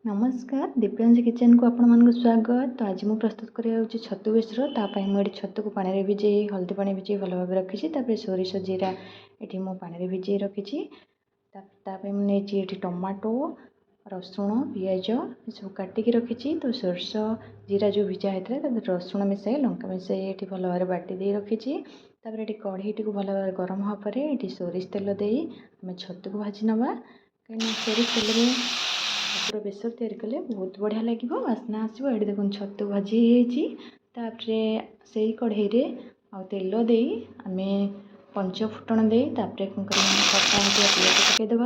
नमस्कार दिव्यांश किचन को आपण मानक स्वागत। तो आज मुझे प्रस्तुत करा छतु बेसर तापाई मुझे छतु को पानी भिजे हल्दी पानी भिजे भल भाव रखी सोरिष जीरा ये मु पानी भिजे रखी मुझे टमाटो रसुण पिज सब काटिकी रखी तो सोरिष जीरा जो भिजा होता है रसुण मिसाई लंका मिसाई ये भल भाव बाटी दे रखी कढ़ई टी भल भाव गरम होपर ये सोरिष तेल दे आम छतु को भाजी नवा कहीं सोरिष तेल में छतुर बेसर तैयारी कले बहुत बढ़िया लगे बास्ना आसो। ये देखो छतु भाजी से कढ़ई आ तेल दे आम पंच फुटण दे कटा पिज पकईदे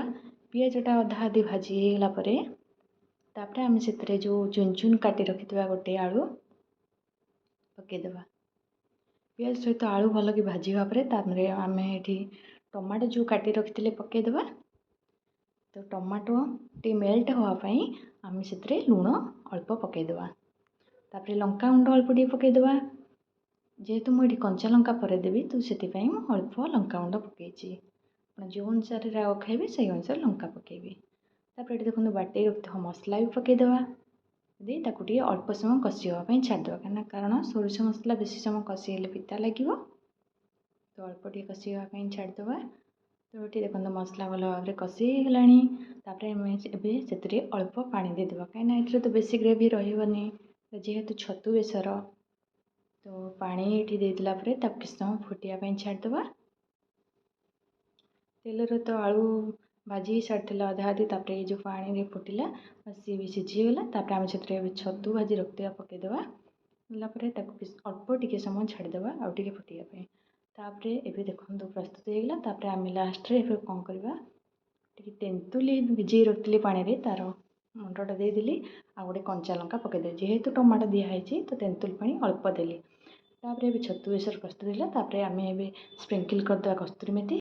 पिजटा अधा अधी भाजी होगापर आम से जो चुन चुन काटी रखि गोटे आलू पकईदे पिज सहित आलू भल कि भाजी होगापर आम ये टमाटो जो काटी रखी पकईदे तो टमाटो टी मेल्ट होगापाई आम से लुण अल्प पकईदे लंका गुंड अल्प टे पकईदे जेहेतु मुझे कंचा लंका पर देवी तो से अल्प लंका गुंड पकई जो अनुसार राग खाइबे से अनुसार लंका पकईबे ये देखो बाटे रखि मसला भी पकईदे ताकू अल्प समय कषिवाई छाड़दे कहीं कारण सोरिष मसला बेसी समय कषि पिता लगे तो अल्प टे कषिवाई छाड़दे तो ये देखो मसला भल भाव कषिगला से अल्प पानी देदेबा कहीं ये तो बेसी ग्रेवी रही जेहेतु छतु बेसर तो पानी ये देदेला किस समय फुटापी छाड़दे तेलर तो आलू भाजी सारी अधा अधी ये जो पानी फुटिला सी भी सीझीगला आम से छतु भाजी रखा पकईदे अल्प टे समय छाड़दे आउ टे फुटापी एवं देखो प्रस्तुत होगा आम लास्ट कौन करवा तेंतुली भिजे रखी पानी तार मुंडटा देदेली आ गए कंचा लंका पकईदे जेहेतु टमाटो दिखाई तो तेंतुल पानी अल्प देली छतु बेसर प्रस्तुत है आम स्प्रिंकल करदे कस्तूरी मेथी।